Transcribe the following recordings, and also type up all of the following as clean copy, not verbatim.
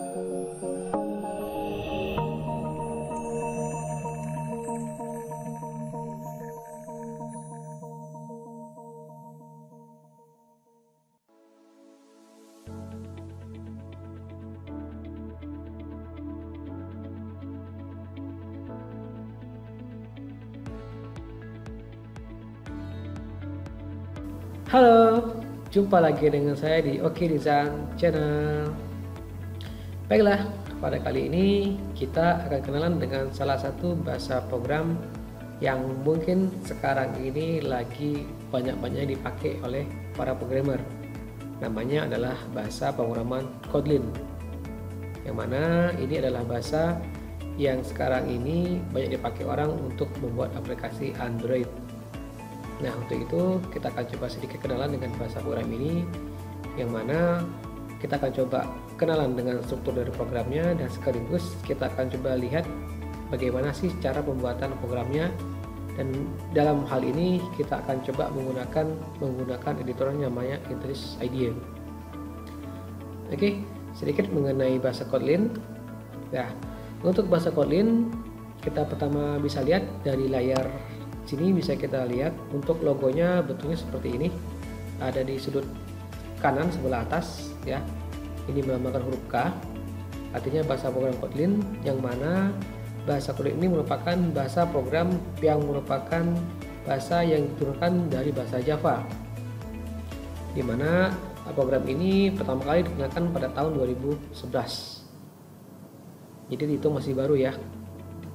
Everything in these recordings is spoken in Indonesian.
Halo, jumpa lagi dengan saya di Oke Design Channel. Baiklah, pada kali ini kita akan kenalan dengan salah satu bahasa program yang mungkin sekarang ini lagi banyak-banyak dipakai oleh para programmer. Namanya adalah bahasa pemrograman Kotlin. Yang mana ini adalah bahasa yang sekarang ini banyak dipakai orang untuk membuat aplikasi Android. Nah, untuk itu kita akan coba sedikit kenalan dengan bahasa program ini, yang mana kita akan coba kenalan dengan struktur dari programnya, dan sekaligus kita akan coba lihat bagaimana sih cara pembuatan programnya. Dan dalam hal ini kita akan coba menggunakan editor yang namanya Interest IDEA. Oke, sedikit mengenai bahasa Kotlin. Nah, untuk bahasa Kotlin kita pertama bisa lihat dari layar sini, bisa kita lihat untuk logonya bentuknya seperti ini, ada di sudut kanan sebelah atas ya. Ini melambangkan huruf K, artinya bahasa program Kotlin, yang mana bahasa Kotlin ini merupakan bahasa program yang merupakan bahasa yang diturunkan dari bahasa Java, di mana program ini pertama kali digunakan pada tahun 2011. Jadi itu masih baru ya,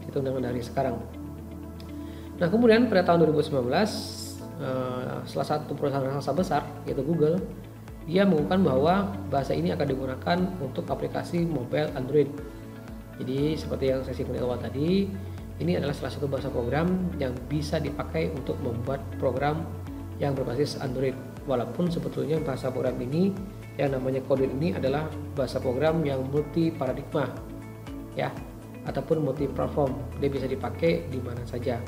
itu dari sekarang. Nah, kemudian pada tahun 2019 salah satu perusahaan raksasa besar yaitu Google, dia mengumumkan bahwa bahasa ini akan digunakan untuk aplikasi mobile Android. Jadi seperti yang saya singgung di awal tadi, ini adalah salah satu bahasa program yang bisa dipakai untuk membuat program yang berbasis Android. Walaupun sebetulnya bahasa program ini yang namanya Kotlin ini adalah bahasa program yang multi paradigma ya, ataupun multi platform. Dia bisa dipakai di mana saja.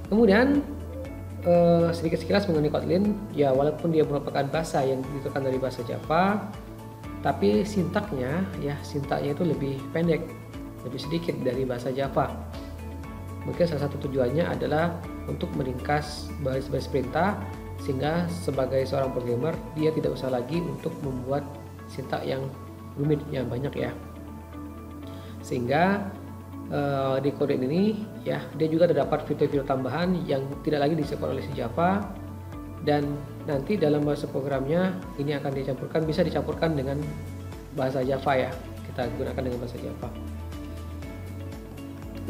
Kemudian sedikit sekilas mengenai Kotlin, ya walaupun dia merupakan bahasa yang diturunkan dari bahasa Java, tapi sintaknya itu lebih pendek, lebih sedikit dari bahasa Java. Mungkin salah satu tujuannya adalah untuk meringkas baris-baris perintah, sehingga sebagai seorang programmer dia tidak usah lagi untuk membuat sintak yang rumit, yang banyak ya. Sehingga di Kotlin ini ya, dia juga terdapat fitur-fitur tambahan yang tidak lagi disupport oleh si Java, dan nanti dalam bahasa programnya ini akan bisa dicampurkan dengan bahasa Java ya, kita gunakan dengan bahasa Java.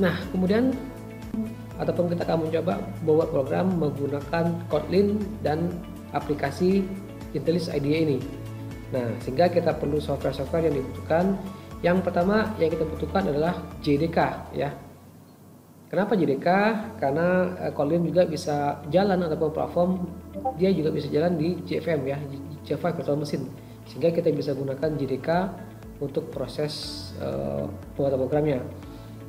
Nah, kemudian ataupun kita akan mencoba membuat program menggunakan Kotlin dan aplikasi Interest IDEA ini. Nah, sehingga kita perlu software-software yang dibutuhkan. Yang pertama yang kita butuhkan adalah JDK ya. Kenapa JDK? Karena Kotlin juga bisa jalan ataupun platform dia juga bisa jalan di JVM ya, Java Virtual Machine. Sehingga kita bisa gunakan JDK untuk proses pembuatan programnya.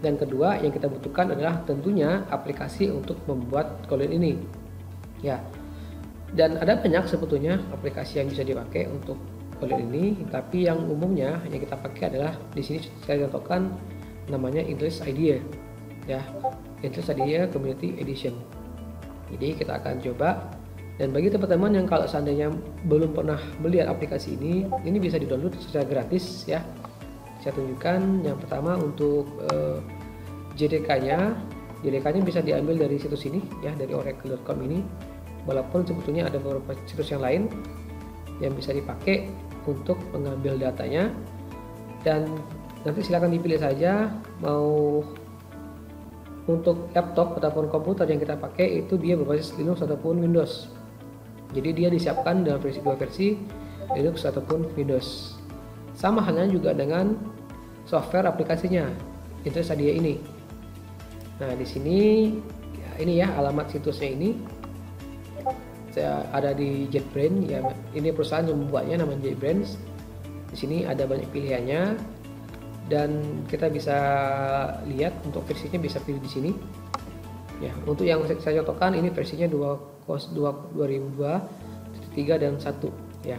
Dan kedua yang kita butuhkan adalah tentunya aplikasi untuk membuat Kotlin ini. Ya. Dan ada banyak sebetulnya aplikasi yang bisa dipakai untuk Kotlin ini, tapi yang umumnya yang kita pakai adalah di sini saya contohkan namanya Interest IDEA ya, Interest IDEA Community Edition. Jadi kita akan coba, dan bagi teman-teman yang kalau seandainya belum pernah melihat aplikasi ini bisa di-download secara gratis ya. Saya tunjukkan yang pertama untuk JDK-nya bisa diambil dari situs ini ya, dari oracle.com ini. Walaupun sebetulnya ada beberapa situs yang lain yang bisa dipakai untuk mengambil datanya, dan nanti silakan dipilih saja mau untuk laptop ataupun komputer yang kita pakai itu dia berbasis Linux ataupun Windows. Jadi dia disiapkan dalam dua versi Linux ataupun Windows. Sama halnya juga dengan software aplikasinya Interest IDEA ini. Nah, di sini ya, ini ya alamat situsnya ini. Saya ada di JetBrains ya, ini perusahaan yang membuatnya namanya JetBrains. Di sini ada banyak pilihannya, dan kita bisa lihat untuk versinya bisa pilih di sini. Ya, untuk yang saya contohkan ini versinya 2002, 3 dan 1 ya.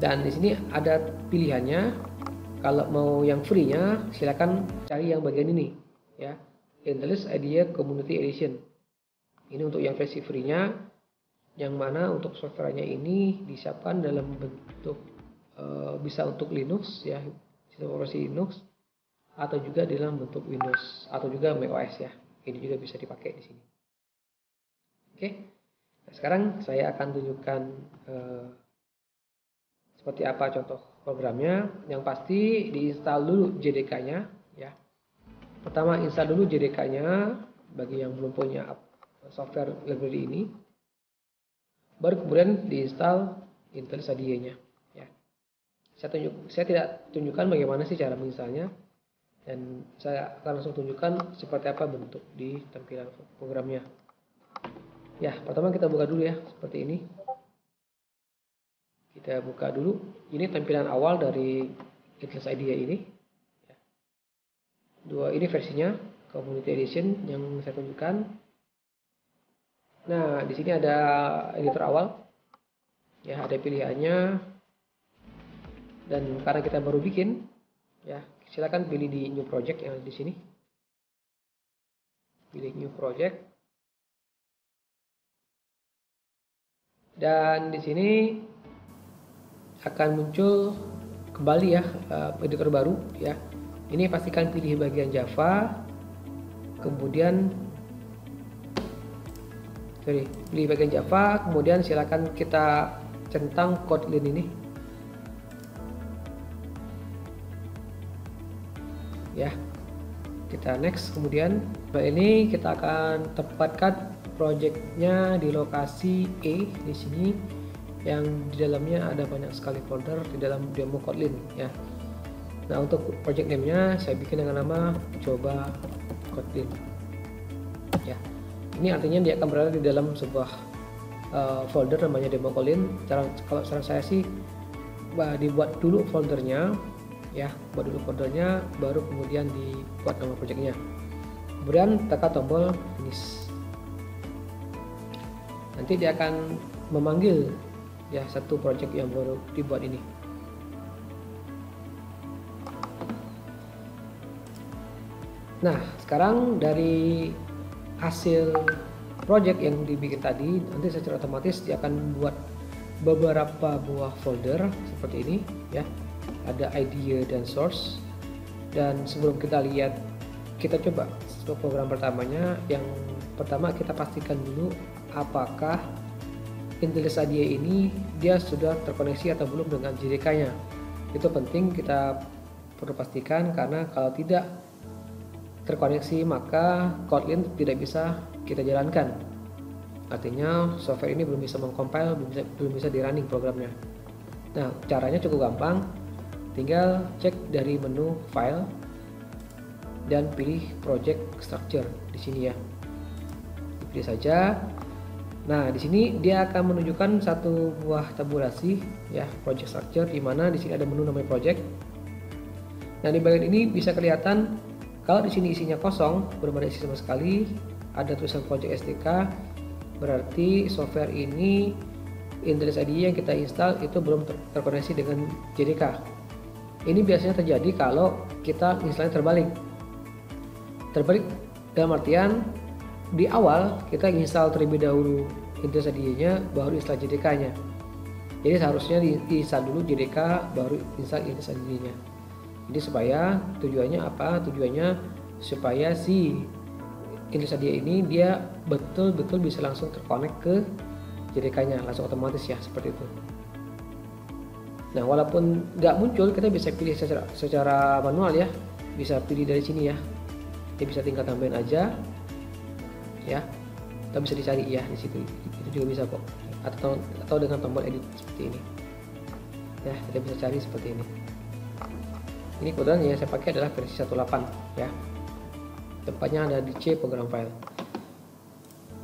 Dan di sini ada pilihannya. Kalau mau yang free-nya, silakan cari yang bagian ini, ya, Intellis IDEA Community Edition. Ini untuk yang versi free-nya, yang mana untuk softwarenya ini disiapkan dalam bentuk bisa untuk Linux, ya, sistem operasi Linux, atau juga dalam bentuk Windows atau juga macOS, ya. Ini juga bisa dipakai di sini. Oke. Nah, sekarang saya akan tunjukkan seperti apa contoh programnya. Yang pasti diinstal dulu JDK-nya, ya. Pertama install dulu JDK-nya bagi yang belum punya software library ini. Baru kemudian diinstal Intellis IDE-nya, ya. Saya tidak tunjukkan bagaimana sih cara menginstalnya, dan saya akan langsung tunjukkan seperti apa bentuk di tampilan programnya. Ya, pertama kita buka dulu, ya, seperti ini. Kita buka dulu. Ini tampilan awal dari Intellis IDEA ini. Ini versinya Community Edition yang saya tunjukkan. Nah, di sini ada editor awal. Ya, ada pilihannya. Dan karena kita baru bikin, ya, silakan pilih di New Project yang ada di sini. Pilih New Project. Dan di sini akan muncul kembali, ya, editor baru, ya. Ini pastikan pilih bagian Java, kemudian pilih bagian Java, kemudian silakan kita centang Kotlin ini, ya. Kita next, kemudian ini kita akan tempatkan projectnya di lokasi E di sini, yang di dalamnya ada banyak sekali folder di dalam demo Kotlin, ya. Nah, untuk project name-nya saya bikin dengan nama coba Kotlin, ya. Ini artinya dia akan berada di dalam sebuah folder namanya demo Kotlin. Kalau saran saya sih dibuat dulu foldernya, ya, buat dulu foldernya, baru kemudian dibuat nama projectnya. Kemudian tekan tombol finish. Nanti dia akan memanggil, ya, satu project yang baru dibuat ini. Nah, sekarang dari hasil project yang dibikin tadi, nanti secara otomatis dia akan buat beberapa buah folder seperti ini, ya. Ada idea dan source. Dan sebelum kita lihat, kita coba program pertamanya. Yang pertama kita pastikan dulu apakah Intellis IDEA ini dia sudah terkoneksi atau belum dengan JDK-nya. Itu penting kita perlu pastikan, karena kalau tidak terkoneksi maka Kotlin tidak bisa kita jalankan. Artinya software ini belum bisa mengcompile, belum bisa di running programnya. Nah, caranya cukup gampang. Tinggal cek dari menu file dan pilih project structure di sini, ya. Pilih saja. Nah, di sini dia akan menunjukkan satu buah tabulasi, ya, project structure, di mana di sini ada menu namanya project. Nah, di bagian ini bisa kelihatan kalau di sini isinya kosong, belum ada isi sama sekali, ada tulisan project SDK, berarti software ini Intellis IDEA yang kita install itu belum terkoneksi dengan JDK. Ini biasanya terjadi kalau kita installnya terbalik. Terbalik dalam artian di awal kita install terlebih dahulu Intellis IDEA-nya, baru install JDK-nya. Jadi seharusnya diinstal dulu JDK, baru install Intellis IDEA-nya. Jadi supaya tujuannya apa? Tujuannya supaya si Intellis IDEA ini dia betul-betul bisa langsung terkonek ke JDK-nya, langsung otomatis, ya, seperti itu. Nah, walaupun nggak muncul, kita bisa pilih secara manual, ya. Bisa pilih dari sini, ya. Kita bisa tinggal tambahin aja, ya. Atau bisa dicari, ya, di situ. Itu juga bisa kok. Atau dengan tombol edit seperti ini. Ya, kita bisa cari seperti ini. Ini kebetulan yang saya pakai adalah versi 18, ya. Tempatnya ada di C program file.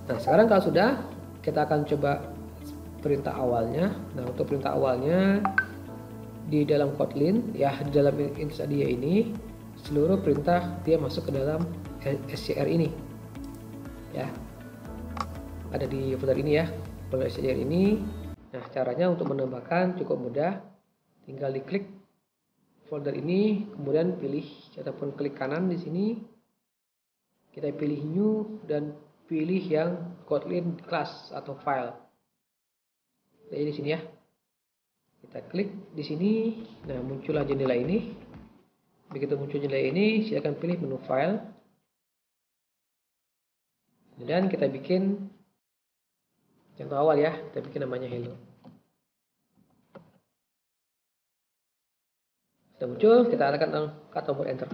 Nah, sekarang kalau sudah, kita akan coba perintah awalnya. Nah, untuk perintah awalnya di dalam Kotlin, ya, di dalam Intellis IDEA ini seluruh perintah dia masuk ke dalam SCR ini, ya. Ada di folder ini, ya, folder SCR ini. Nah, caranya untuk menambahkan cukup mudah. tinggal diklik folder ini, kemudian pilih ataupun klik kanan di sini, kita pilih new dan pilih yang Kotlin class atau file. Jadi di sini ya, kita klik di sini, nah muncullah jendela ini. Begitu muncul jendela ini, silakan pilih menu file, kemudian kita bikin contoh awal ya, kita bikin namanya hello. Sudah muncul, kita tekan angkat tombol enter.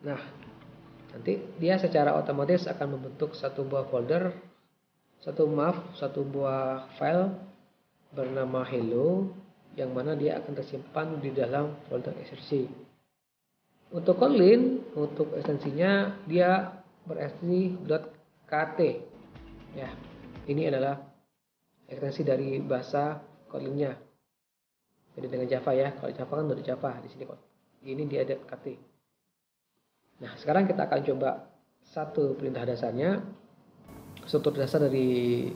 Nah, nanti dia secara otomatis akan membentuk satu buah folder, satu buah file bernama hello, yang mana dia akan tersimpan di dalam folder exercise. Untuk Kotlin, untuk ekstensinya dia berekstensi .kt. Ya, ini adalah ekstensi dari bahasa Kotlinnya. Jadi dengan Java ya, kalau Java kan dari Java di sini kok. Ini dia .kt. Nah, sekarang kita akan coba satu perintah dasarnya. Struktur dasar dari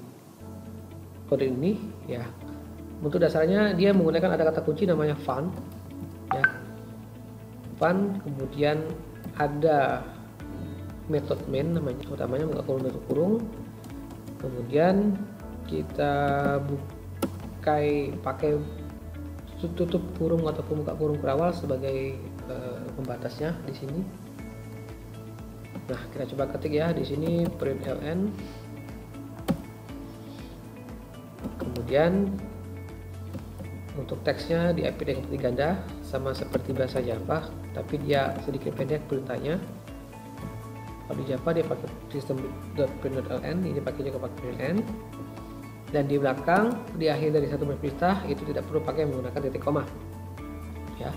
Kotlin ini ya. Untuk dasarnya dia menggunakan ada kata kunci namanya fun ya. Fun, kemudian ada method main namanya, utamanya buka kurung tutup kurung. Kemudian kita pakai tutup kurung ataupun buka kurung berawal sebagai pembatasnya di sini. Nah, kita coba ketik ya di sini println. Kemudian untuk teksnya diapit dengan ketik ganda sama seperti bahasa Java, tapi dia sedikit pendek perintahnya. Kalau di Java dia pakai system.println, ini pakainya ke pakai println. Dan di belakang, di akhir dari satu perintah itu tidak perlu pakai menggunakan titik koma. Ya.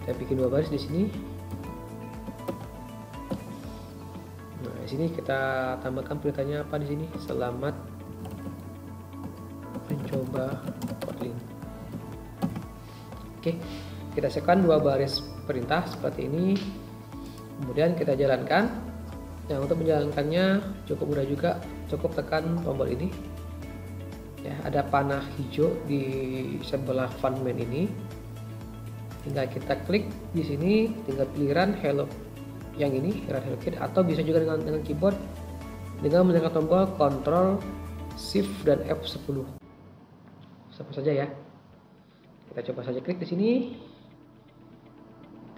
Kita bikin dua baris di sini. Nah, di sini kita tambahkan perintahnya apa di sini? Selamat mencoba Kotlin. Oke, kita siapkan dua baris perintah seperti ini. Kemudian kita jalankan. Nah, untuk menjalankannya cukup mudah juga, cukup tekan tombol ini. Ya, ada panah hijau di sebelah fun main ini. Tinggal kita klik di sini, tinggal pilih run hello yang ini, run hello kit, atau bisa juga dengan keyboard dengan menekan tombol Ctrl Shift dan F10. Sama saja ya. Kita coba saja klik di sini.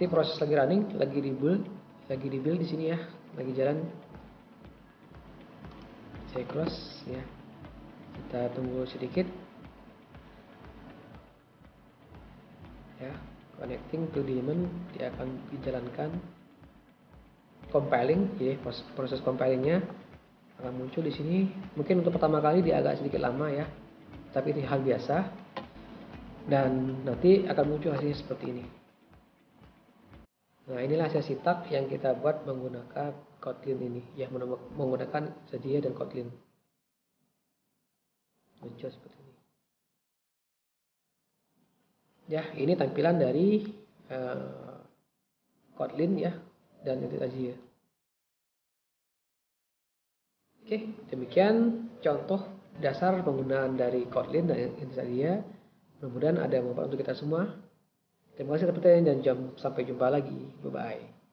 Ini proses lagi running, lagi di-build di sini ya. Lagi jalan. Saya close ya. Kita tunggu sedikit. Ya, connecting to daemon, dia akan dijalankan. Compiling, ya, proses compilingnya akan muncul di sini. Mungkin untuk pertama kali dia agak sedikit lama ya, tapi ini hal biasa. Dan nanti akan muncul hasilnya seperti ini. Nah, inilah hasil sintak yang kita buat menggunakan Kotlin ini, ya, menggunakan Sadia dan Kotlin. Muncul seperti ini. Ya, ini tampilan dari Kotlin ya, dan itu Sadia. Oke, demikian contoh dasar penggunaan dari Kotlin dan Sadia. Mudah-mudahan ada manfaat untuk kita semua. Terima kasih atas perhatiannya dan sampai jumpa lagi. Bye-bye.